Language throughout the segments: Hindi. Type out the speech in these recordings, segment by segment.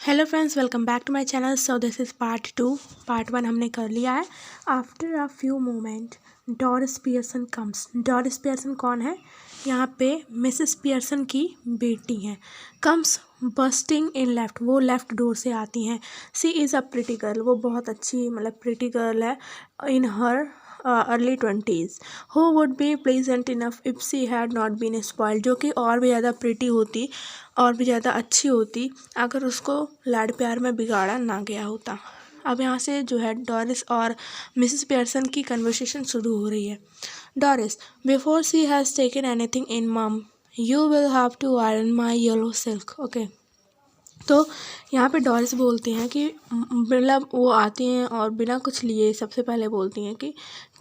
Hello friends, welcome back to my channel. So this is part 2। Part 1 हमने कर लिया है। After a few moment Doris Pearson comes. Doris Pearson कौन है? यहाँ पे मिसेस पियर्सन की बेटी हैं। कम्स बस्टिंग इन लेफ्ट, वो लेफ़्ट डोर से आती हैं। She is a pretty girl, वो बहुत अच्छी मतलब प्रिटी गर्ल है in her early 20s। Who would be pleasant enough if she had not been spoiled, जो कि और भी ज़्यादा प्रिटी होती और भी ज़्यादा अच्छी होती अगर उसको लाड प्यार में बिगाड़ा ना गया होता। अब यहाँ से जो है डॉरिस और मिसेस पियर्सन की कन्वर्सेशन शुरू हो रही है। Doris, before she has taken anything in mum you will have to iron my yellow silk. Okay, तो यहाँ पे डॉरिस बोलती हैं कि मतलब वो आती हैं और बिना कुछ लिए सबसे पहले बोलती हैं कि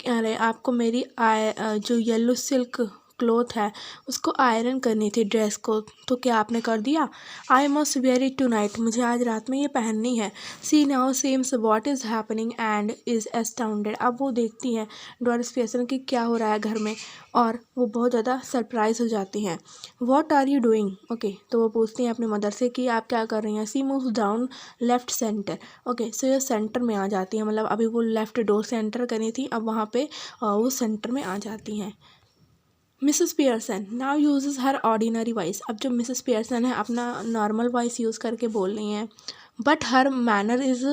अरे आपको मेरी जो येलो सिल्क क्लोथ है उसको आयरन करनी थी, ड्रेस को, तो क्या आपने कर दिया? I must wear it tonight, मुझे आज रात में ये पहननी है। She now seems what is happening and is astounded. अब वो देखती हैं डॉरिस पियर्सन कि क्या हो रहा है घर में, और वो बहुत ज़्यादा सरप्राइज हो जाती हैं। What are you doing? Okay, तो वो पूछती हैं अपनी मदर से कि आप क्या कर रही हैं। She moves down left centre. Okay, so ये सेंटर में आ जाती हैं, मतलब अभी वो लेफ़्ट डोर से एंटर करी थी, अब वहाँ पे वो सेंटर में आ जाती हैं। मिसेस पियर्सन नाउ यूजेस हर ऑर्डिनरी वॉइस। अब जो मिसेस पियर्सन है अपना नॉर्मल वॉइस यूज़ करके बोल रही हैं, but her manner is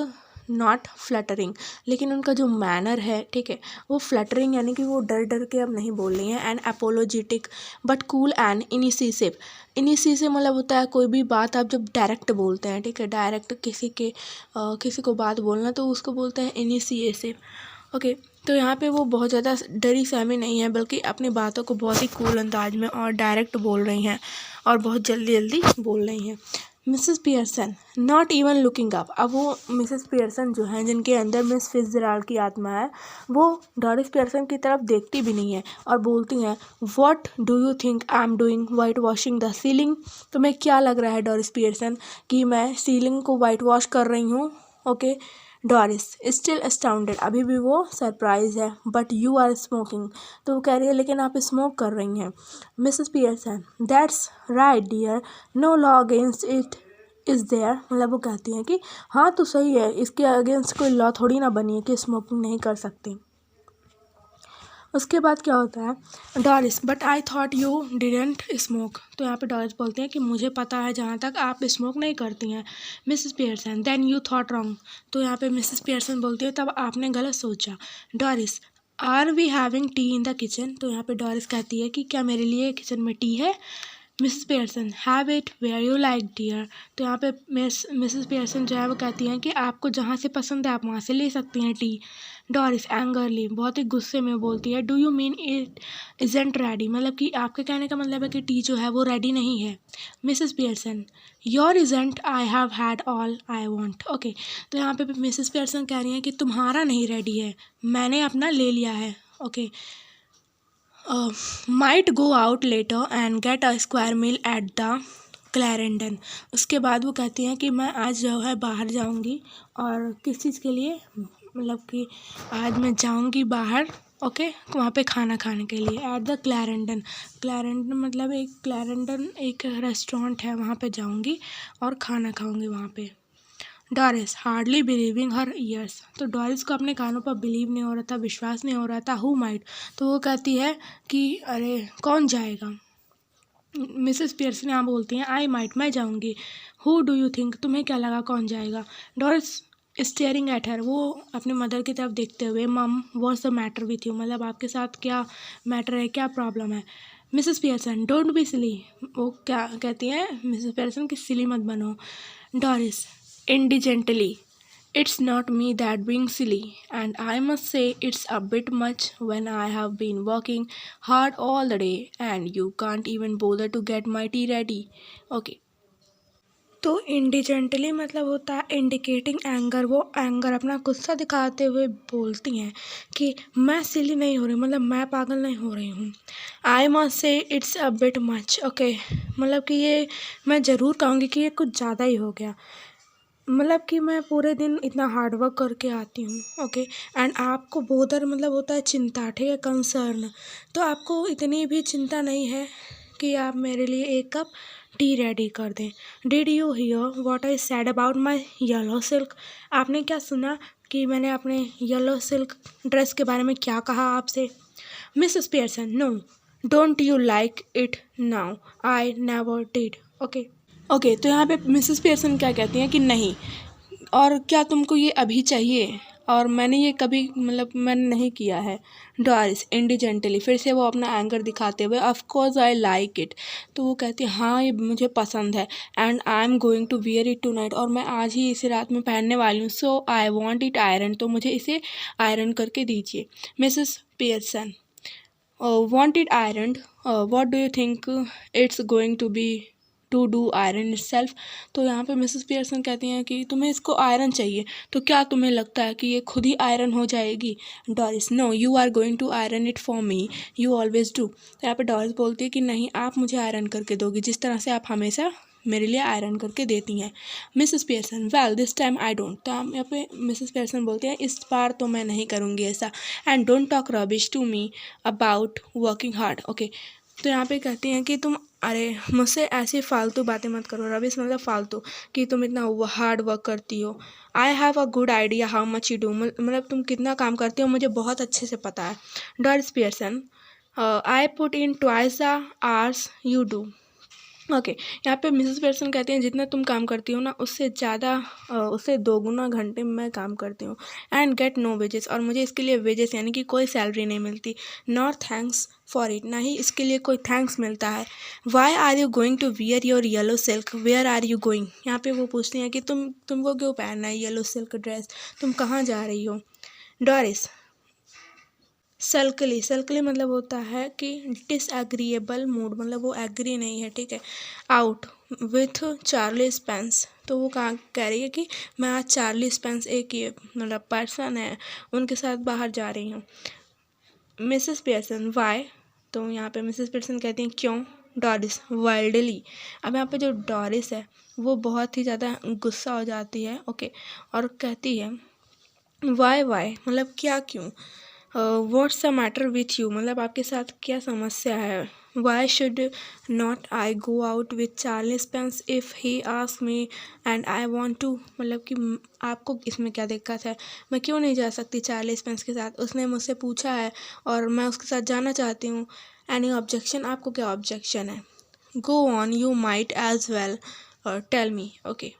not fluttering, लेकिन उनका जो मैनर है, ठीक है, वो फ्लटरिंग यानी कि वो डर डर के अब नहीं बोल रही हैं। And apologetic but cool and initiative. Initiative मतलब होता है कोई भी बात आप जब डायरेक्ट बोलते हैं, ठीक है, डायरेक्ट किसी को बात बोलना तो उसको बोलते हैं इनिशिएटिव। ओके, तो यहाँ पे वो बहुत ज़्यादा डरी सहमी नहीं है, बल्कि अपनी बातों को बहुत ही कूल अंदाज में और डायरेक्ट बोल रही हैं और बहुत जल्दी जल्दी बोल रही हैं। Mrs Pearson not even looking up. अब वो मिसेस पियर्सन जो हैं, जिनके अंदर मिस फिट्जजेराल्ड की आत्मा है, वो डॉरिस पियर्सन की तरफ देखती भी नहीं है और बोलती हैं, what do you think I am doing white washing the ceiling. तुम्हें क्या लग रहा है डॉरिस पियर्सन कि मैं सीलिंग को वाइट वॉश कर रही हूँ? ओके, डॉरिस स्टिल अस्टाउंडेड, अभी भी वो सरप्राइज है। बट यू आर स्मोकिंग, तो वो कह रही है लेकिन आप स्मोक कर रही हैं। Mrs Pearson that's right dear, no law against it is there. मतलब वो कहती हैं कि हाँ तो सही है, इसके अगेंस्ट कोई लॉ थोड़ी ना बनी है कि स्मोकिंग नहीं कर सकती। उसके बाद क्या होता है, Doris but I thought you didn't smoke. तो यहाँ पे डॉरिस बोलते हैं कि मुझे पता है जहाँ तक आप स्मोक नहीं करती हैं। Mrs Pearson then you thought wrong. तो यहाँ पे मिसेस पियर्सन बोलती है तब आपने गलत सोचा। Doris are we having tea in the kitchen. तो यहाँ पे डॉरिस कहती है कि क्या मेरे लिए किचन में टी है? Mrs Pearson have it where you like dear. तो यहाँ पे मिसेस पियर्सन जो है वो कहती हैं कि आपको जहाँ से पसंद है आप वहाँ से ले सकती हैं टी। डॉरिस एंगरली बहुत ही गुस्से में बोलती है, do you mean it isn't ready. मतलब कि आपके कहने का मतलब है कि टी जो है वो रेडी नहीं है। Mrs Pearson your isn't I have had all I want. Okay, तो यहाँ पे मिसेस पियर्सन कह रही हैं कि तुम्हारा नहीं रेडी है, मैंने अपना ले लिया है। Okay, might go out later and get a square meal at the Clarendon. उसके बाद वो कहती हैं कि मैं आज जो है बाहर जाऊंगी, और किस चीज़ के लिए, मतलब कि आज मैं जाऊंगी बाहर, ओके, वहाँ पे खाना खाने के लिए एट द क्लैरेंडन। क्लैरेंडन मतलब एक रेस्टोरेंट है, वहाँ पे जाऊंगी और खाना खाऊंगी वहाँ पे। डॉरिस हार्डली बिलीविंग हर ईयर्स। तो डॉरिस को अपने कानों पर बिलीव नहीं हो रहा था, विश्वास नहीं हो रहा था। हु माइट, तो वो कहती है कि अरे कौन जाएगा। मिसेस पियर्सन यहाँ बोलती हैं आई माइट, मैं जाऊँगी। हु डू यू थिंक, तुम्हें क्या लगा कौन जाएगा। डॉरिस स्टेयरिंग एट हर, वो अपनी मदर की तरफ देखते हुए, मम what's the matter with you, मतलब आपके साथ क्या मैटर है, क्या प्रॉब्लम है। Mrs Pearson don't be silly. वो क्या कहती हैं मिसेस पियर्सन कि सिली मत बनो। Doris indignantly it's not me that being silly, and I must say it's a bit much when I have been working hard all the day and you can't even bother to get my tea ready. Okay, तो इंडिजेंटली मतलब होता है इंडिकेटिंग एंगर। वो एंगर अपना गुस्सा दिखाते हुए बोलती हैं कि मैं सिली नहीं हो रही, मतलब मैं पागल नहीं हो रही हूँ। I must say it's a bit much. Okay, मतलब कि ये मैं ज़रूर कहूँगी कि ये कुछ ज़्यादा ही हो गया। मतलब कि मैं पूरे दिन इतना हार्ड वर्क करके आती हूँ, ओके, एंड आपको बोदर मतलब होता है चिंता, ठीक है, कंसर्न। तो आपको इतनी भी चिंता नहीं है कि आप मेरे लिए एक कप टी रेडी कर दें। Did you here what I sad about my yellow silk? आपने क्या सुना कि मैंने अपने येलो सिल्क ड्रेस के बारे में क्या कहा आपसे? Mrs Pearson, no, don't you like it now? I never did. Okay okay, तो यहाँ पे मिसेस पियर्सन क्या कहती हैं कि नहीं, और क्या तुमको ये अभी चाहिए, और मैंने ये कभी मैंने नहीं किया है। डॉरिस इंडिजेंटली, फिर से वो अपना एंगर दिखाते हुए, of course I like it. तो वो कहती है हाँ ये मुझे पसंद है, and I am going to wear it tonight, और मैं आज ही इसे रात में पहनने वाली हूँ। सो आई वॉन्ट इट आयरन, तो मुझे इसे आयरन करके दीजिए। Mrs Pearson, want it ironed? What do you think it's going to be to do iron itself? तो यहाँ पे मिसेस पियर्सन कहती हैं कि तुम्हें इसको आयरन चाहिए, तो क्या तुम्हें लगता है कि ये खुद ही आयरन हो जाएगी? Doris, no, you are going to iron it for me, you always do. तो यहाँ पे डॉरिस बोलती है कि नहीं, आप मुझे आयरन करके दोगी जिस तरह से आप हमेशा मेरे लिए आयरन करके देती हैं। Mrs Pearson, well this time I don't. तो हम यहाँ पे मिसेस पियर्सन बोलते हैं इस बार तो मैं नहीं करूँगी ऐसा। And don't talk rubbish to me about working hard. Okay, तो यहाँ पे कहती हैं कि तुम अरे मुझसे ऐसी फालतू बातें मत करो। रबिश मतलब फालतू, कि तुम इतना हार्ड वर्क करती हो। I have a good idea how much you do, मतलब तुम कितना काम करती हो मुझे बहुत अच्छे से पता है। Doris Pearson, I put in twice the hours you do. Okay, यहाँ पे मिसेस पियर्सन कहती हैं जितना तुम काम करती हो ना उससे ज़्यादा, उससे 2 गुना घंटे मैं काम करती हूँ। एंड गेट नो वेजेस, और मुझे इसके लिए वेजेस यानी कि कोई सैलरी नहीं मिलती। नॉट थैंक्स फॉर इट, ना ही इसके लिए कोई थैंक्स मिलता है। Why are you going to wear your yellow silk, where are you going? यहाँ पे वो पूछती हैं कि तुमको क्यों पहनना है येलो सिल्क ड्रेस, तुम कहाँ जा रही हो? डॉरिस, सल्कली, सल्कली मतलब होता है कि डिसएग्रीएबल मूड, मतलब वो एग्री नहीं है, ठीक है। आउट विथ चार्ली स्पेंस, तो वो कह रही है कि मैं आज चार्ली स्पेंस एक ये पर्सन है उनके साथ बाहर जा रही हूँ। Mrs Pearson, why? तो यहाँ पे मिसेस पियर्सन कहती हैं क्यों? Doris, wildly. अब यहाँ पे जो डॉरिस है वो बहुत ही ज़्यादा गुस्सा हो जाती है, ओके, और कहती है वाई मतलब क्या, क्यों? What's the matter with you, मतलब आपके साथ क्या समस्या है? Why should not I go out with Charlie Spence if he ask me and I want to, मतलब कि आपको इसमें क्या दिक्कत है? मैं क्यों नहीं जा सकती चार्ली स्पेंस के साथ? उसने मुझसे पूछा है और मैं उसके साथ जाना चाहती हूँ। एनी ऑब्जेक्शन, आपको क्या ऑब्जेक्शन है? Go on, you might as well tell me. Okay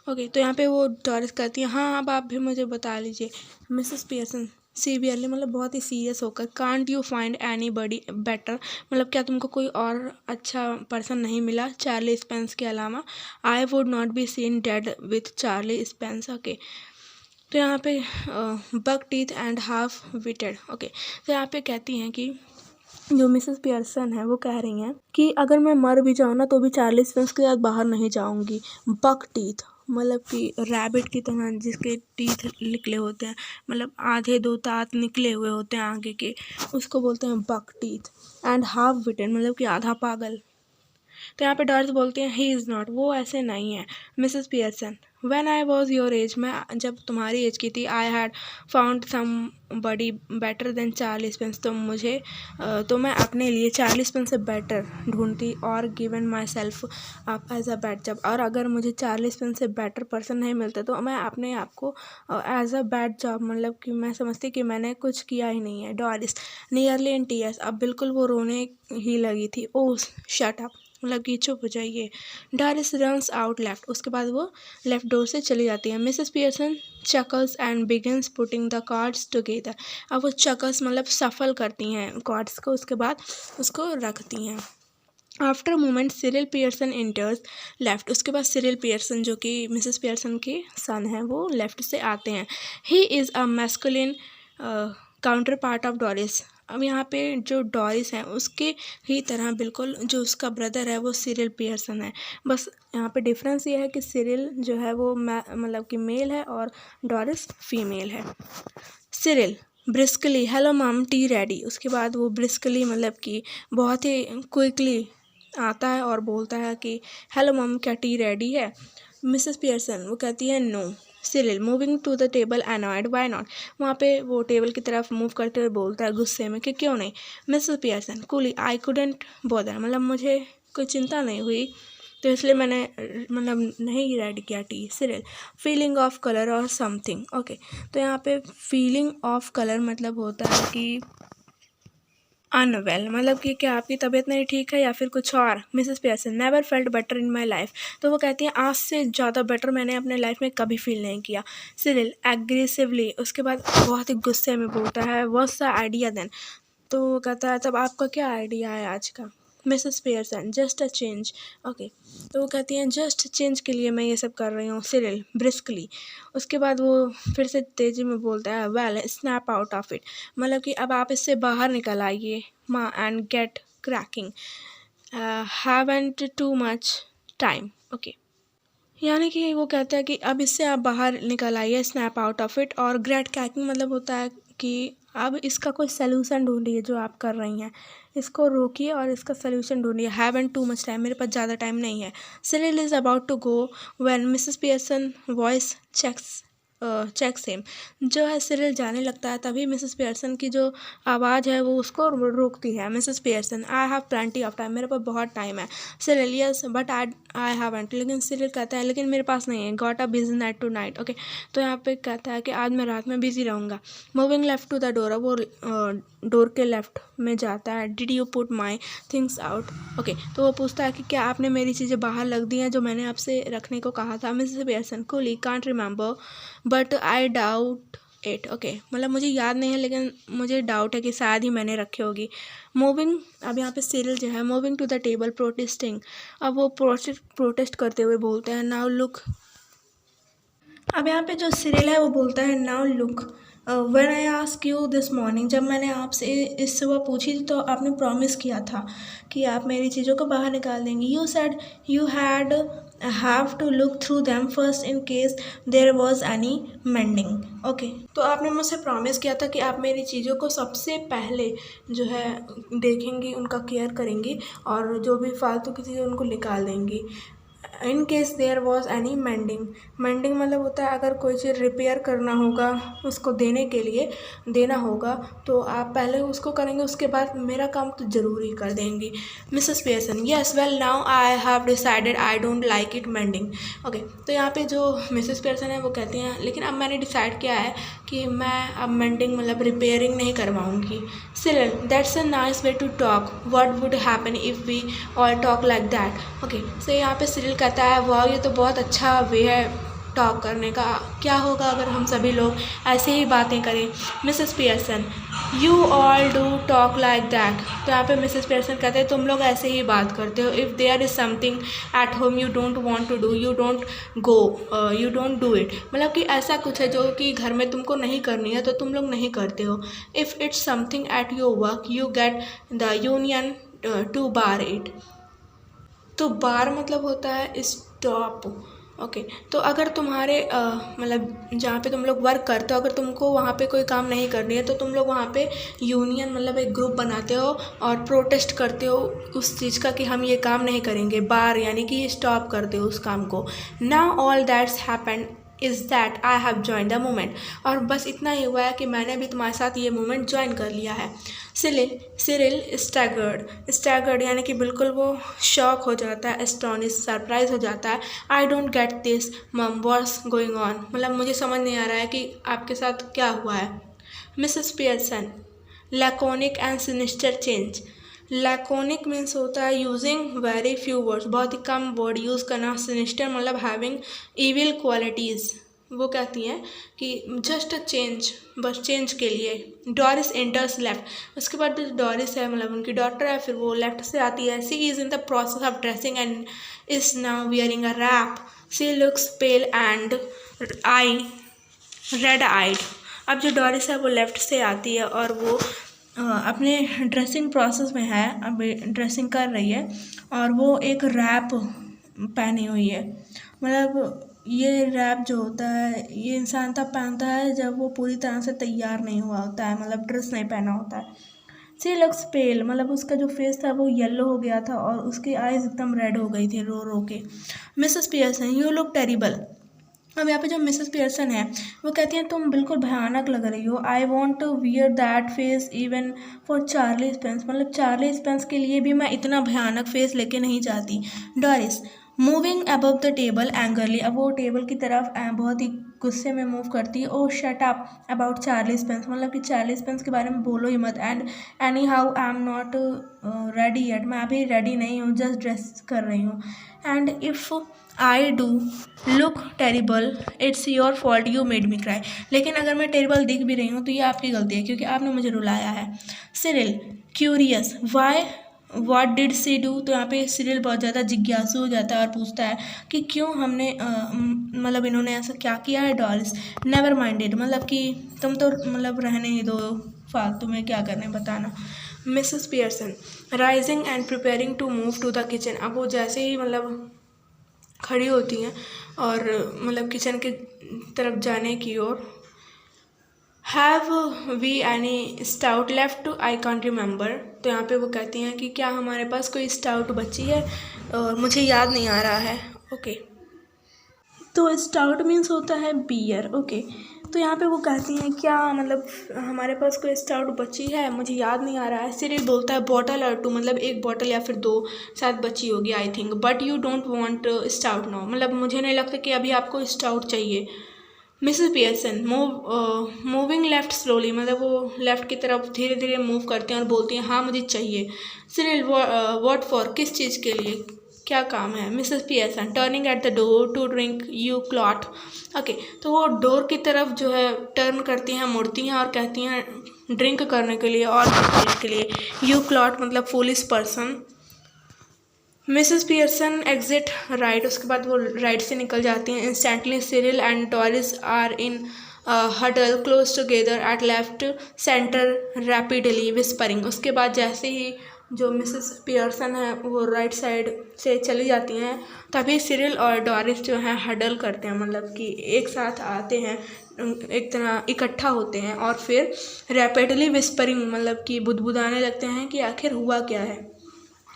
okay, तो यहाँ पे वो डॉरिस कहती है हाँ अब आप भी मुझे बता लीजिए। मिसेस पियर्सन सीवियरली, मतलब बहुत ही सीरियस होकर, can't you find any buddy better, मतलब क्या तुमको कोई और अच्छा पर्सन नहीं मिला चार्ली स्पेंस के अलावा? I would not be seen dead with Charlie Spence. Okay, तो यहाँ पे bug teeth and half witted. Okay, तो यहाँ पे कहती हैं कि जो मिसेस पियर्सन है वो कह रही हैं कि अगर मैं मर भी जाऊँ ना तो भी चार्ली स्पेंस के साथ बाहर नहीं जाऊँगी। बक टीथ मतलब कि रैबिट की तरह जिसके टीथ निकले होते हैं, मतलब आधे 2 दांत निकले हुए होते हैं आगे के, उसको बोलते हैं बक टीथ। एंड हाफ विटन मतलब कि आधा पागल। तो यहाँ पे डॉरिस बोलते हैं ही इज़ नॉट, वो ऐसे नहीं है। Mrs Pearson, when I was your age, मैं जब तुम्हारी एज की थी, I had found somebody better than Charlie Spence, तो मैं अपने लिए चार्ली स्पेंस से बेटर ढूंढती और given myself up as a bad job, और अगर मुझे चार्ली स्पेंस से बेटर पर्सन नहीं मिलता तो मैं अपने आप को एज अ बैड जॉब, मतलब कि मैं समझती कि मैंने कुछ किया ही नहीं है। डॉरिस नियरली इन टीयर्स, अब बिल्कुल वो रोने ही लगी थी। ओह शट अप, मतलब कि चुप हो जाइए। डॉरिस रन्स आउट लेफ्ट, उसके बाद वो लेफ्ट डोर से चली जाती है। Mrs Pearson chuckles and begins putting the cards together, अब वो चकल्स मतलब सफल करती हैं कार्ड्स को, उसके बाद उसको रखती हैं। After moment Cyril Pearson इंटर्स left, उसके बाद सिरिल पियर्सन जो कि मिसेस पियर्सन के सन हैं वो लेफ्ट से आते हैं। He is a masculine counter part of Doris, अब यहाँ पे जो डॉरिस है उसके ही तरह बिल्कुल जो उसका ब्रदर है वो सिरिल पियर्सन है, बस यहाँ पे डिफरेंस ये है कि सिरिल जो है वो मतलब कि मेल है और डॉरिस फीमेल है। सिरिल ब्रिस्कली, हेलो मम टी रेडी, उसके बाद वो ब्रिस्कली मतलब कि बहुत ही क्विकली आता है और बोलता है कि हेलो मम क्या टी रेडी है? मिसेस पियर्सन वो कहती है no. Cyril moving to the table annoyed, why not, वहाँ पे वो टेबल की तरफ मूव करते हुए बोलता है गुस्से में कि क्यों नहीं। Mrs Pearson coolie, I couldn't bother, मतलब मुझे कोई चिंता नहीं हुई, तो इसलिए मैंने मतलब नहीं रेड किया T. Serial feeling off colour और समथिंग। ओके, तो यहाँ पे फीलिंग ऑफ कलर मतलब होता है कि अनवेल, मतलब कि क्या आपकी तबीयत नहीं ठीक है या फिर कुछ और। Mrs Pearson never felt better in my life, तो वो कहती हैं आज से ज़्यादा बेटर मैंने अपने लाइफ में कभी फील नहीं किया। सिरिल एग्रेसिवली, उसके बाद बहुत ही गुस्से में बोलता है व्हाट्स द आइडिया देन, तो वो कहता है तब आपका क्या आइडिया है आज का। Mrs Pearson just a change. Okay, तो वो कहती हैं जस्ट चेंज के लिए मैं ये सब कर रही हूँ। सिरिल ब्रिस्कली, उसके बाद वो फिर से तेज़ी में बोलता है well snap out of it, मतलब कि अब आप इससे बाहर निकल आइए माँ and get cracking, haven't too much time. Okay, यानी कि वो कहता है कि अब इससे आप बाहर निकल आइए, स्नैप आउट ऑफ इट। और ग्रेट क्रैकिंग मतलब होता है कि अब इसका कोई सलूशन ढूंढिए जो आप कर रही हैं, इसको रोकिए और इसका सलूशन ढूंढिए। हैवंट टू मच टाइम, मेरे पास ज़्यादा टाइम नहीं है। Cyril is about to go when Mrs Pearson voice checks him, जो है सिरिल जाने लगता है तभी मिसेस पियर्सन की जो आवाज़ है वो उसको रोकती है। Mrs Pearson I have plenty of time, मेरे पास बहुत टाइम है। Cyril yes but I haven't, लेकिन सिरिल कहता है लेकिन मेरे पास नहीं है। Got a busy night tonight. Okay, तो यहाँ पे कहता है कि आज मैं रात में बिजी रहूँगा। Moving left to the door, वो डोर के लेफ्ट में जाता है। Did you put my things out. Okay, तो वो पूछता है कि क्या आपने मेरी चीज़ें बाहर रख दी हैं जो मैंने आपसे रखने को कहा था। Mrs Pearson coolie can't remember but I doubt it. Okay, मतलब मुझे याद नहीं है लेकिन मुझे डाउट है कि शायद ही मैंने रखी होगी। मूविंग, अब यहाँ पे सिरिल जो है moving to the table protesting, अब वो प्रोटेस्ट करते हुए बोलते हैं नाउ लुक। अब यहाँ पे जो सिरिल है वो बोलता है now look when I ask you this morning, जब मैंने आपसे इस सुबह पूछी थी तो आपने प्रॉमिस किया था कि आप मेरी चीज़ों को बाहर निकाल देंगी। You said you had have to look through them first in case there was any mending. Okay, तो आपने मुझसे प्रॉमिस किया था कि आप मेरी चीज़ों को सबसे पहले जो है देखेंगी, उनका केयर करेंगी और जो भी फालतू की चीज़ें उनको निकाल देंगी। In case there was any mending, mending मतलब होता है अगर कोई चीज़ रिपेयर करना होगा, उसको देने के लिए देना होगा तो आप पहले उसको करेंगे, उसके बाद मेरा काम तो ज़रूर ही कर देंगी। Mrs Pearson yes well now I have decided I don't like it mending. Okay, तो यहाँ पे जो मिसेस पियर्सन है वो कहती हैं लेकिन अब मैंने डिसाइड किया है कि मैं अब मेंडिंग मतलब रिपेयरिंग नहीं करवाऊँगी। Cyril that's a nice way to talk, what would happen if we all talk like that. Okay, so यहाँ पे सिरिल कहता है वाह ये तो बहुत अच्छा वे है टॉक करने का, क्या होगा अगर हम सभी लोग ऐसे ही बातें करें। Mrs Pearson you all do talk like that, तो यहाँ पे मिसेस पियर्सन कहते हैं तुम लोग ऐसे ही बात करते हो। If there is something at home you don't want to do you don't go you don't do it, मतलब कि ऐसा कुछ है जो कि घर में तुमको नहीं करनी है तो तुम लोग नहीं करते हो। If it's something at your work you get the union to bar it, तो बार मतलब होता है स्टॉप। ओके, तो अगर तुम्हारे मतलब जहाँ पे तुम लोग वर्क करते हो अगर तुमको वहाँ पे कोई काम नहीं करनी है तो तुम लोग वहाँ पे यूनियन मतलब एक ग्रुप बनाते हो और प्रोटेस्ट करते हो उस चीज़ का कि हम ये काम नहीं करेंगे। बार यानी कि स्टॉप करते हो उस काम को। Now all that's happened is that I have join the movement, और बस इतना ही हुआ है कि मैंने भी तुम्हारे साथ ये मूवमेंट ज्वाइन कर लिया है। सिरिल स्टैगर्ड यानी कि बिल्कुल वो शॉक हो जाता है, एस्टोनिश सरप्राइज हो जाता है। आई डोंट गेट दिस मम व्हाट्स गोइंग ऑन, मतलब मुझे समझ नहीं आ रहा है कि आपके साथ क्या हुआ है। Mrs Pearson laconic and sinister change, laconic means होता है यूजिंग वेरी फ्यू वर्ड्स, बहुत ही कम वर्ड यूज़ करना। सिनिस्टर मतलब हैविंग इविल क्वालिटीज़, वो कहती हैं कि जस्ट अ चेंज, बस चेंज के लिए। डॉरिस एंटर्स लेफ्ट, उसके बाद जो डॉरिस है मतलब उनकी डॉटर है, फिर वो लेफ्ट से आती है। She is in the process of dressing and is now wearing a wrap, she looks pale and I red eyed. अब जो डॉरिस है वो लेफ़्ट से आती है और वो अपने ड्रेसिंग प्रोसेस में है, अभी ड्रेसिंग कर रही है और वो एक रैप पहनी हुई है। मतलब ये रैप जो होता है ये इंसान तब पहनता है जब वो पूरी तरह से तैयार नहीं हुआ होता है, मतलब ड्रेस नहीं पहना होता है। सी लुक्स पेल मतलब उसका जो फेस था वो येलो हो गया था और उसकी आइज़ एकदम रेड हो गई थी रो रो के। Mrs Pearson you look terrible, अब यहाँ पे जो मिसेस पियर्सन है वो कहती हैं तुम बिल्कुल भयानक लग रही हो, I want to wear that face even for Charlie Spence, मतलब चार्ली स्पेंस के लिए भी मैं इतना भयानक फेस लेके नहीं जाती। Doris moving above the table angrily, अब वो टेबल की तरफ बहुत ही गुस्से में मूव करती है। Oh shut up about Charlie Spence, मतलब कि चार्ली स्पेंस के बारे में बोलो ही मत। And any how I am not ready yet, मैं अभी रेडी नहीं हूँ, जस्ट ड्रेस कर रही हूँ। And if I do look terrible it's your fault, you made me cry, लेकिन अगर मैं टेरिबल दिख भी रही हूँ तो ये आपकी गलती है क्योंकि आपने मुझे रुलाया है। Cyril curious why what did she do, तो यहाँ पे सिरिल बहुत ज़्यादा जिज्ञासु हो जाता है और पूछता है कि क्यों हमने मतलब इन्होंने ऐसा क्या किया है। डॉरिस नेवर माइंडेड, मतलब कि तुम तो मतलब रहने ही दो, फालतू में क्या करने बताना। Mrs Pearson rising and preparing to move to the kitchen, अब वो जैसे ही मतलब खड़ी होती हैं और मतलब किचन के तरफ जाने की ओर। Have we any stout left, I can't remember, तो यहाँ पे वो कहती हैं कि क्या हमारे पास कोई स्टाउट बची है और मुझे याद नहीं आ रहा है। ओके तो स्टाउट मीन्स होता है बियर। ओके तो यहाँ पे वो कहती हैं क्या मतलब हमारे पास कोई स्टाउट बची है, मुझे याद नहीं आ रहा है। सिरिल बोलता है बॉटल और टू, मतलब एक बॉटल या फिर दो शायद बची होगी I think, but you don't want stout now, मतलब मुझे नहीं लगता कि अभी आपको स्टाउट चाहिए। Mrs Pearson moving left slowly, मतलब वो लेफ्ट की तरफ धीरे धीरे मूव करते हैं और बोलती हैं हाँ मुझे चाहिए। सिरिल व्हाट फॉर, किस चीज़ के लिए, क्या काम है। Mrs Pearson turning at the door to drink you clot, okay तो वो डोर की तरफ जो है टर्न करती हैं, मुड़ती हैं और कहती हैं ड्रिंक करने के लिए और चीज़ के लिए। यू क्लॉट मतलब foolish person. Mrs Pearson exit right, उसके बाद वो राइट से निकल जाती हैं। Instantly Cyril and Doris are in huddle close together at left centre rapidly whispering, उसके बाद जैसे ही जो मिसेस पियर्सन है वो राइट साइड से चली जाती हैं तभी सिरिल और डॉरिस जो हैं हडल करते हैं, मतलब कि एक साथ आते हैं, एक तरह इकट्ठा होते हैं और फिर रैपिडली विस्परिंग मतलब कि बुदबुदाने लगते हैं कि आखिर हुआ क्या है।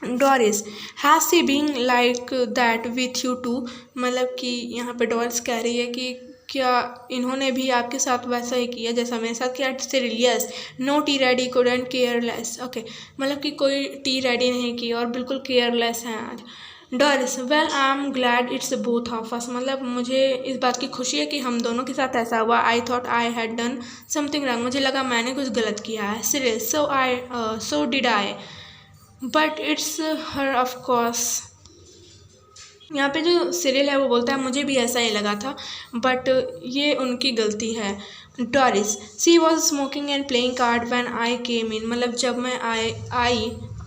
Doris has she being like that with you too, मतलब कि यहाँ पे डॉरिस कह रही है कि क्या इन्होंने भी आपके साथ वैसा ही किया जैसा मेरे साथ किया। Cyril yes no tea ready couldn't careless, okay मतलब कि कोई टी रेडी नहीं की और बिल्कुल केयरलेस हैं आज। Doris well I am glad it's both of us, मतलब मुझे इस बात की खुशी है कि हम दोनों के साथ ऐसा हुआ। I thought I had done something wrong, मुझे लगा मैंने कुछ गलत किया है। Cyril so did I but it's her of course, यहाँ पे जो सिरिल है वो बोलता है मुझे भी ऐसा ही लगा था बट ये उनकी गलती है। Doris she was smoking and playing card when I came in, मतलब जब मैं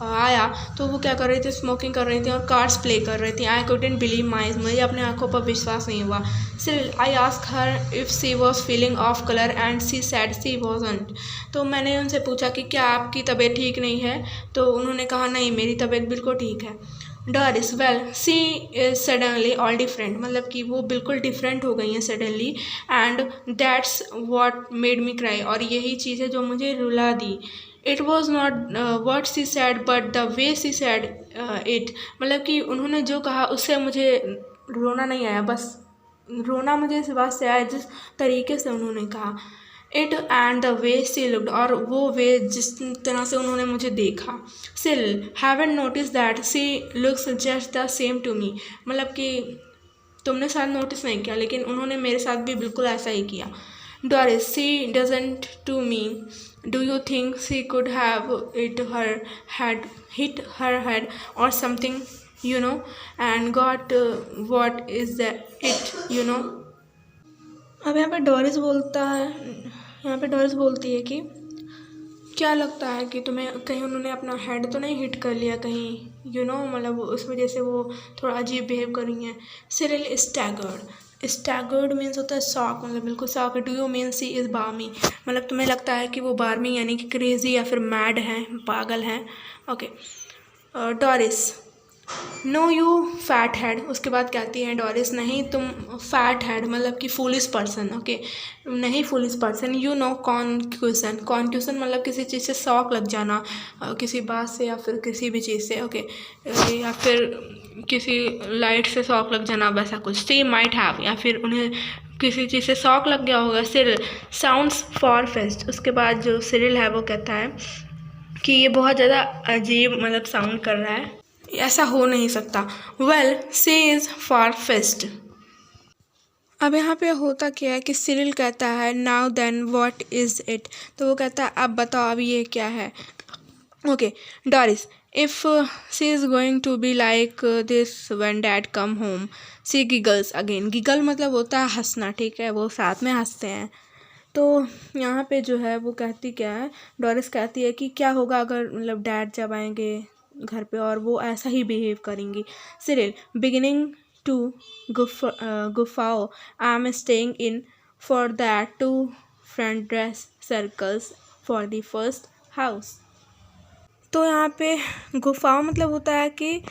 आया तो वो क्या कर रही थी, स्मोकिंग कर रही थी और कार्ड्स प्ले कर रही थी। आई कुडंट बिलीव माई, मुझे अपने आंखों पर विश्वास नहीं हुआ। Cyril I ask her if she was feeling off colour and she said she wasn't, तो मैंने उनसे पूछा कि क्या आपकी तबीयत ठीक नहीं है, तो उन्होंने कहा नहीं मेरी तबीयत बिल्कुल ठीक है। Doris well she is suddenly all different, मतलब कि वो बिल्कुल डिफरेंट हो गई हैं suddenly and that's what made me cry, और यही चीज़ है जो मुझे रुला दी। It was not what she said but the way she said it, मतलब कि उन्होंने जो कहा उससे मुझे रोना नहीं आया, बस रोना मुझे इस बात से आया जिस तरीके से उन्होंने कहा। It and the way she looked, और वो वे जिस तरह से उन्होंने मुझे देखा। सिल haven't notice that she looks just the same to me, मतलब कि तुमने शायद नोटिस नहीं किया लेकिन उन्होंने मेरे साथ भी बिल्कुल ऐसा ही किया। Doris she doesn't to me, do you think she could have it her had hit her head or something you know and got what is the it you know. अब यहाँ पे डॉरिस बोलती है कि क्या लगता है कि तुम्हें कहीं उन्होंने अपना हेड तो नहीं हिट कर लिया कहीं यू नो, मतलब उस वजह से वो थोड़ा अजीब बिहेव कर रही हैं। सिरिल स्टैगर्ड मीन्स होता है शॉक, मतलब बिल्कुल shock. Do you mean she is barmy, मतलब तुम्हें लगता है कि वो बार्मी यानी कि क्रेजी या फिर मैड हैं, पागल हैं। Okay Doris no you fat head, उसके बाद कहती हैं डॉरिस नहीं तुम फैट हेड मतलब कि फूलिश पर्सन, ओके नहीं फूलिश पर्सन। यू नो कॉन्क्यूसन मतलब किसी चीज़ से शौक लग जाना, किसी बात से या फिर किसी भी चीज़ से, ओके या फिर किसी लाइट से शौक लग जाना वैसा कुछ। सी माइट हैव या फिर उन्हें किसी चीज़ से शॉक लग गया होगा। सिरिल साउंड्स फॉर फेस्ट, उसके बाद जो सिरिल है वो कहता है कि ये बहुत ज़्यादा अजीब मतलब साउंड कर रहा है, ऐसा हो नहीं सकता। Well she is for fest. अब यहाँ पे होता क्या है कि सिरिल कहता है now then what is it, तो वो कहता है अब बताओ अब ये क्या है। Okay Doris, if she is going to be like this when dad come home, she giggles again. Giggle मतलब होता है हंसना, ठीक है, वो साथ में हंसते हैं। तो यहाँ पे जो है वो कहती क्या है, डॉरिस कहती है कि क्या होगा अगर मतलब डैड जब आएंगे घर पे और वो ऐसा ही बिहेव करेंगी। Cyril beginning to guffaw, I am staying in for that two front dress circles for the first house. तो यहाँ पे गुफाओं मतलब होता है कि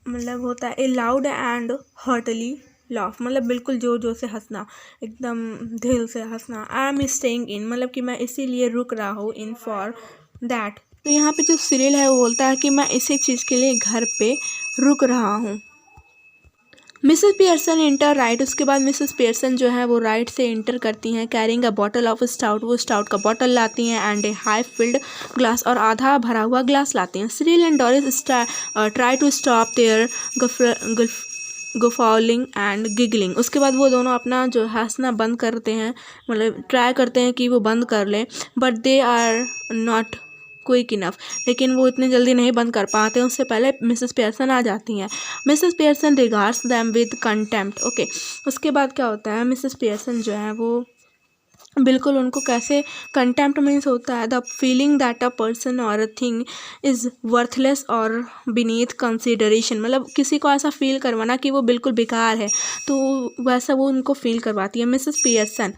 मतलब होता है ए लाउड एंड हर्टली लाफ, मतलब बिल्कुल जोर जोर से हंसना, एकदम दिल से हंसना। आई एम स्टेइंग इन मतलब कि मैं इसीलिए रुक रहा हूँ, इन फॉर दैट। तो यहाँ पे जो सिरिल है वो बोलता है कि मैं इसी चीज़ के लिए घर पे रुक रहा हूँ। मिसेस पियर्सन इंटर राइट, उसके बाद मिसेस पियर्सन जो है वो राइट से इंटर करती हैं carrying a bottle of stout, वो स्टाउट का बॉटल लाती हैं and a high filled glass, और आधा भरा हुआ ग्लास लाती हैं। Cyril and Doris try to stop their guffawing and giggling, उसके बाद वो दोनों अपना जो हंसना बंद करते हैं, मतलब ट्राई करते हैं कि वो बंद कर लें, but they are not quick enough, लेकिन वो इतने जल्दी नहीं बंद कर पाते, उससे पहले मिसेस पियर्सन आ जाती हैं। Mrs Pearson regards them with contempt. Okay, उसके बाद क्या होता है, मिसेस पियर्सन जो है वो बिल्कुल उनको कैसे, कंटेम्प्ट मीन्स होता है the feeling that a person और अ थिंग इज़ वर्थलेस और बीनीथ कंसिडरेशन, मतलब किसी को ऐसा फील करवाना कि वो बिल्कुल बेकार है, तो वैसा वो उनको फील करवाती है। Mrs Pearson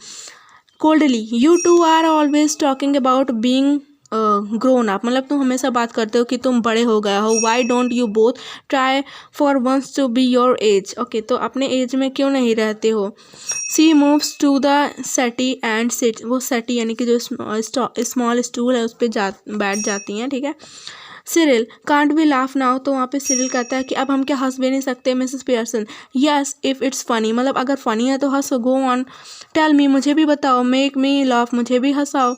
coldly, you two are always talking about being grown up, मतलब तुम हमेशा बात करते हो कि तुम बड़े हो गए हो। Why don't you both try for once to be your age, okay, तो अपने एज में क्यों नहीं रहते हो। She moves to the settee and sit, वो सेटी यानी कि जो स्मॉल स्टूल है उस पर बैठ जाती हैं, ठीक है। Cyril can't be laugh now, तो वहाँ पे सिरिल कहता है कि अब हम क्या हंस भी नहीं सकते। Mrs Pearson yes if it's funny, मतलब अगर फ़नी है तो हंसो। गो ऑन टेल मी, मुझे भी बताओ। मेक मी लाफ, मुझे भी हंसाओ।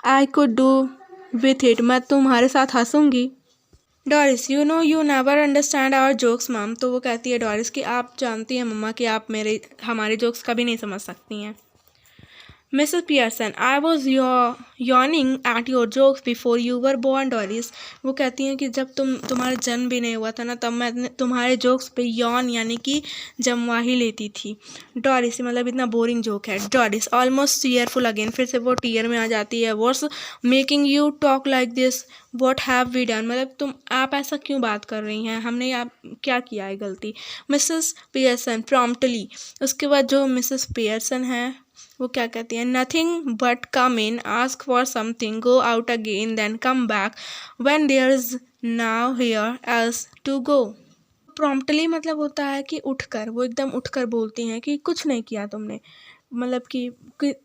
I could do with it, मैं तुम्हारे साथ हंसूंगी। Doris you know you never understand our jokes ma'am, तो वो कहती है डॉरिस कि आप जानती हैं मम्मा कि आप हमारे जोक्स कभी नहीं समझ सकती हैं। Mrs Pearson I was yawning at your jokes before you were born Doris, वो कहती हैं कि जब तुम्हारा जन्म भी नहीं हुआ था ना, तब मैं तुम्हारे जोक्स पे यॉन यानी कि जमवा ही लेती थी। डॉरिस मतलब इतना बोरिंग जोक है। डॉरिस ऑलमोस्ट टीयरफुल अगेन, फिर से वो टीयर में आ जाती है। What's making you talk like this, what have we done, मतलब आप ऐसा क्यों बात कर रही हैं, हमने आप क्या किया है गलती। मिसेस पियर्सन प्रॉम्प्टली, उसके बाद जो मिसेस पियर्सन है वो क्या कहती है, nothing but come in, ask for something, go out again, then come back when there is nowhere else to go. Promptly मतलब होता है कि उठकर, वो एकदम उठकर बोलती हैं कि कुछ नहीं किया तुमने, मतलब कि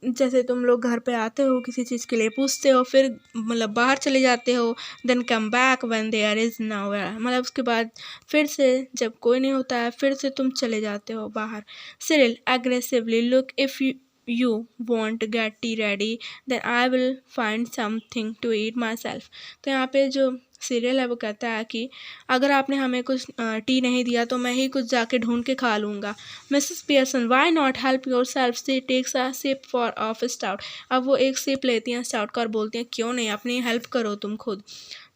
जैसे तुम लोग घर पे आते हो किसी चीज़ के लिए पूछते हो, फिर मतलब बाहर चले जाते हो, then come back when there is now, मतलब उसके बाद फिर से जब कोई नहीं होता है फिर से तुम चले जाते हो बाहर। Cyril aggressively look if you won't get tea ready then I will find something to eat myself, तो यहाँ पे जो सीरियल है वो कहता है कि अगर आपने हमें कुछ टी नहीं दिया तो मैं ही कुछ जाके ढूंढ के खा लूँगा। Mrs Pearson why not help yourself, she takes a sip for of stout, अब वो एक सिप लेती हैं स्टाउट का और बोलती हैं क्यों नहीं, अपनी हेल्प करो तुम खुद।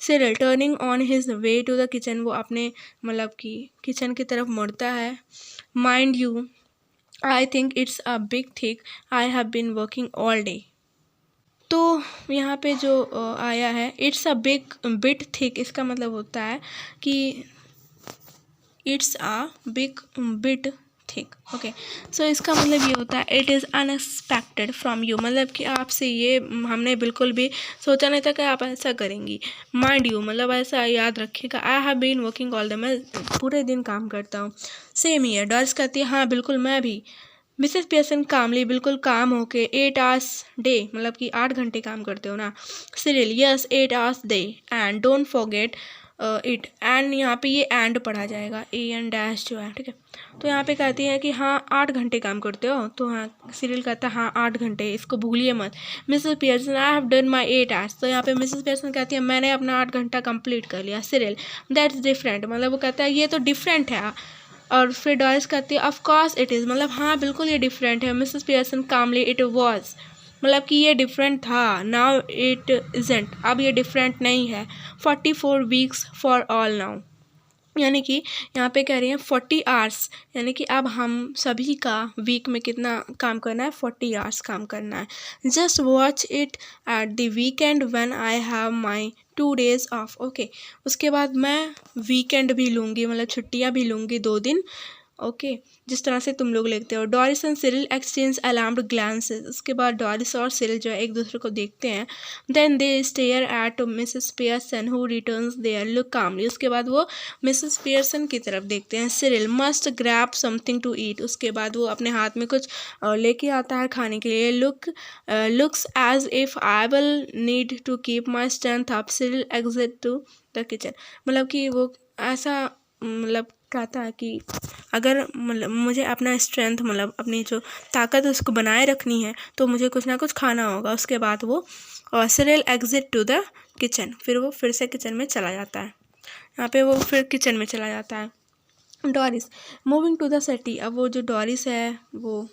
Cyril turning on his way to the kitchen, वो अपने मतलब कि किचन की तरफ मुड़ता है। Mind you I think it's a big thick, I have been working all day, तो यहाँ पे जो आया है it's a big bit thick, इसका मतलब होता है कि it's a big bit thick. Okay, so इसका मतलब ये होता है it is unexpected from you, मतलब कि आपसे ये हमने बिल्कुल भी सोचा नहीं था कि आप ऐसा करेंगी। माइंड यू मतलब ऐसा याद रखिएगा। I have been working all day, मैं पूरे दिन काम करता हूँ। सेम ईयर डॉरिस कहती है हाँ बिल्कुल मैं भी। मिसेस पियर्सन कामली बिल्कुल काम होके 8 आवर्स डे, मतलब कि 8 घंटे काम करते हो ना। Cyril yes 8 hours day and don't forget it and यहाँ पे ये एंड पढ़ा जाएगा, ए एन डैश जो है, ठीक है। तो यहाँ पे कहती है कि हाँ 8 घंटे काम करते हो, तो हाँ सीरियल कहता है हाँ 8 घंटे, इसको भूलिए मत। Mrs Pearson I have done my 8 hours, तो यहाँ पे मिसेस पियर्सन कहती है मैंने अपना 8 घंटा कंप्लीट कर लिया। सीरियल दैट्स डिफरेंट, मतलब वो कहता है ये तो डिफरेंट है। और फिर डॉरिस कहती है ऑफ कोर्स इट इज़, मतलब हाँ बिल्कुल ये डिफरेंट है। Mrs Pearson calmly it was, मतलब कि ये डिफरेंट था। नाउ इट इजेंट, अब ये डिफरेंट नहीं है। 44 वीक्स फॉर ऑल नाउ, यानी कि यहाँ पे कह रही हैं 40 आवर्स, यानी कि अब हम सभी का वीक में कितना काम करना है, 40 आवर्स काम करना है। Just watch it at the weekend when I have my 2 days of, okay. उसके बाद मैं वीकेंड भी लूँगी, मतलब छुट्टियाँ भी लूँगी 2 दिन, ओके, जिस तरह से तुम लोग लिखते हो। Doris and Cyril exchange alarmed glances, उसके बाद डॉरिस और सिरिल जो है एक दूसरे को देखते हैं। Then they stare at Mrs Pearson who returns their look calmly, उसके बाद वो मिसेस पियर्सन की तरफ देखते हैं। Cyril must grab something to eat, उसके बाद वो अपने हाथ में कुछ लेके आता है खाने के लिए। Looks as if I will need to keep my strength up, Cyril exit to the kitchen, मतलब कि वो ऐसा मतलब कहता है कि अगर मतलब मुझे अपना स्ट्रेंथ, मतलब अपनी जो ताकत उसको बनाए रखनी है, तो मुझे कुछ ना कुछ खाना होगा। उसके बाद वो Cyril exit to the kitchen, फिर वो फिर से किचन में चला जाता है। यहाँ पे वो फिर किचन में चला जाता है। डॉरिस मूविंग टू द सेटी, अब वो जो डॉरिस है वो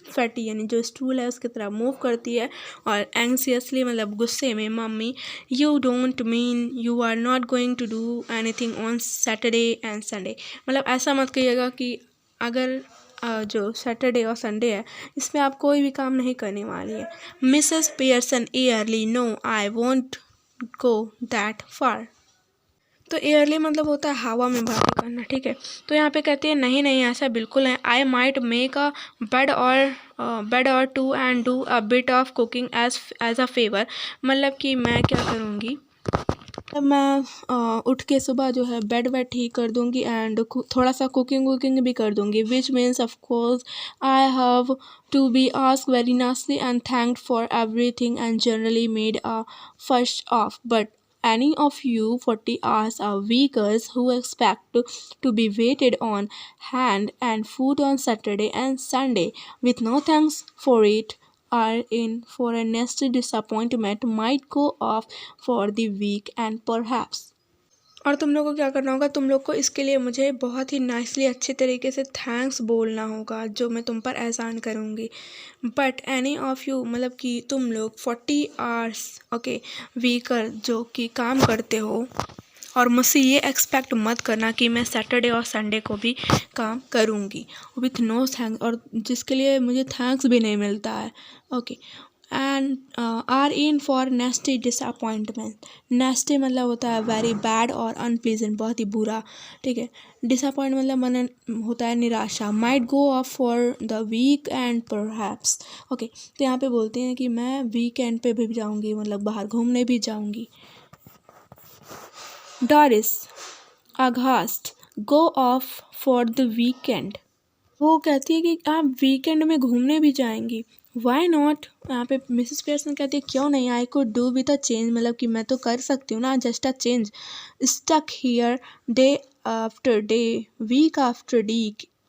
फैटी यानी जो स्टूल है उसकी तरफ मूव करती है और एंग्सियसली, मतलब गुस्से में, mummy you don't mean you are not going to do anything on Saturday and Sunday, मतलब ऐसा मत कहिएगा कि अगर जो सैटरडे और संडे है इसमें आप कोई भी काम नहीं करने वाली है। Mrs Pearson airily no I won't go that far, तो एयरली मतलब होता है हवा में बातें करना, ठीक है। तो यहाँ पे कहती है नहीं नहीं ऐसा बिल्कुल है। I might make a bed or two and do a bit of cooking as a favour, मतलब कि मैं क्या करूँगी, तब मैं उठ के सुबह जो है बेड वेड ठीक कर दूँगी एंड थोड़ा सा कुकिंग वुकिंग भी कर दूँगी, which means of course I have to be ask very nicely and thanked for everything and generally made a fuss of, but any of you 40 hours a weekers who expect to be waited on hand and food on Saturday and Sunday with no thanks for it are in for a nasty disappointment might go off for the week and perhaps, और तुम लोग को क्या करना होगा, तुम लोग को इसके लिए मुझे बहुत ही नाइसली अच्छे तरीके से थैंक्स बोलना होगा जो मैं तुम पर एहसान करूँगी। बट एनी ऑफ यू, मतलब कि तुम लोग 40 आवर्स ओके वीकर जो कि काम करते हो, और मुझसे ये एक्सपेक्ट मत करना कि मैं सैटरडे और संडे को भी काम करूँगी विथ नो थैंक्स, और जिसके लिए मुझे थैंक्स भी नहीं मिलता है, okay. And are in for nasty disappointment, nasty मतलब होता है वेरी बैड और अनप्लीजेंट, बहुत ही बुरा, ठीक है। डिसअपॉइंट मतलब मन होता है निराशा। Might go off for the weekend perhaps, okay. तो यहाँ पे बोलते हैं कि मैं वीकेंड पे भी जाऊँगी, मतलब बाहर घूमने भी जाऊँगी। Doris aghast go off for the weekend, वो कहती है कि आप वीकेंड में घूमने भी जाएंगी, वाई नॉट। यहाँ पे मिसेस पियर्सन कहती है क्यों नहीं, I could do with a change, मतलब कि मैं तो कर सकती हूँ ना, just a change. Stuck here day after day week after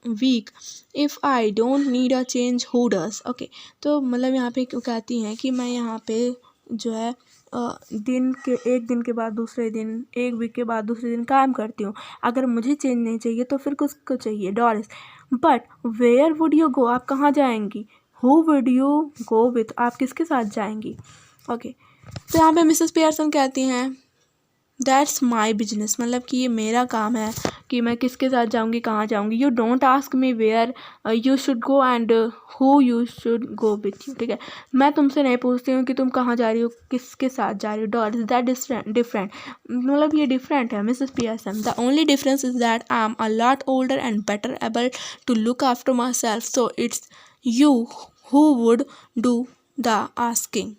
week if I don't need a change who does, okay. तो मतलब यहाँ पे कहती हैं कि मैं यहाँ पे जो है एक दिन के बाद दूसरे दिन, एक वीक के बाद दूसरे दिन काम करती हूँ, अगर मुझे चेंज नहीं चाहिए तो फिर किसको चाहिए। Doris but where would you go, आप कहाँ जाएंगी। Who would you go with, आप किसके साथ जाएंगी, ओके। तो यहाँ पे मिसेस पियर्सन कहती हैं दैट्स माई बिजनेस, मतलब कि ये मेरा काम है कि मैं किसके साथ जाऊंगी, कहाँ जाऊंगी। You don't ask me where you should go and who you should go with you, ठीक है। मैं तुमसे नहीं पूछती हूँ कि तुम कहाँ जा रही हो, किसके साथ जा रही हो। डॉरिस दैट इज डिफरेंट, मतलब ये डिफरेंट है Mrs Pearson. The only difference is that I am a lot older and better able to look after myself, so it's you who would do the asking.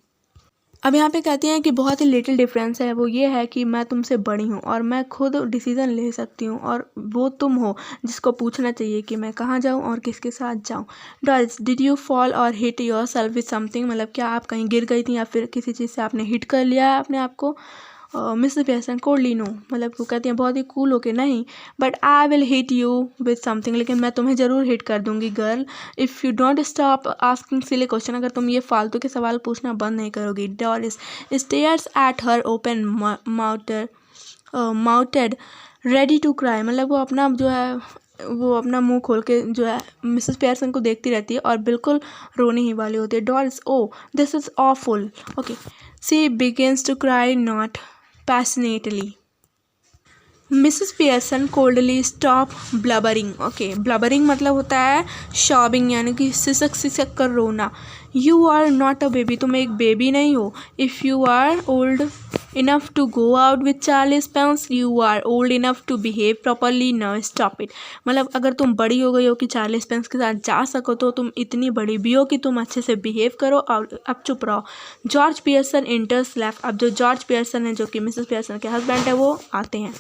अब यहाँ पे कहती हैं कि बहुत ही लिटिल डिफरेंस है, वो ये है कि मैं तुमसे बड़ी हूँ और मैं खुद डिसीज़न ले सकती हूँ, और वो तुम हो जिसको पूछना चाहिए कि मैं कहाँ जाऊँ और किसके साथ जाऊँ। डॉरिस डिड यू फॉल और hit your self with something, मतलब क्या आप कहीं गिर गई थी या फिर किसी चीज़ से आपने हिट कर लिया है अपने आप को। मिसेस पियर्सन कोल्डली नो, मतलब वो कहती हैं बहुत ही कूल होके, नहीं but I will hit you with something, लेकिन मैं तुम्हें ज़रूर हिट कर दूंगी girl if you don't stop asking silly question, अगर तुम ये फालतू के सवाल पूछना बंद नहीं करोगी। Doris stares at her open mouthed ready to cry, मतलब वो अपना जो है वो अपना मुंह खोल के जो है मिसेस पियर्सन को देखती रहती है और बिल्कुल रोने ही वाली होती है। Doris oh this is awful, okay she begins to cry not passionately. Mrs Pearson coldly stop blubbering, okay blubbering मतलब होता है शॉबिंग, यानी कि सिसक सिसक कर रोना। You are not a baby, तुम एक बेबी नहीं हो। If you are old enough to go out with Charlie Spence you are old enough to behave properly, now stop it, मतलब अगर तुम बड़ी हो गई हो कि चार्ली स्पेंस के साथ जा सको तो तुम इतनी बड़ी भी हो कि तुम अच्छे से बिहेव करो और अब चुप रहो। जॉर्ज पियर्सन इंटर्स लेफ्ट, अब जो जॉर्ज पियर्सन है जो कि मिसेस पियर्सन के हस्बैंड है वो आते हैं।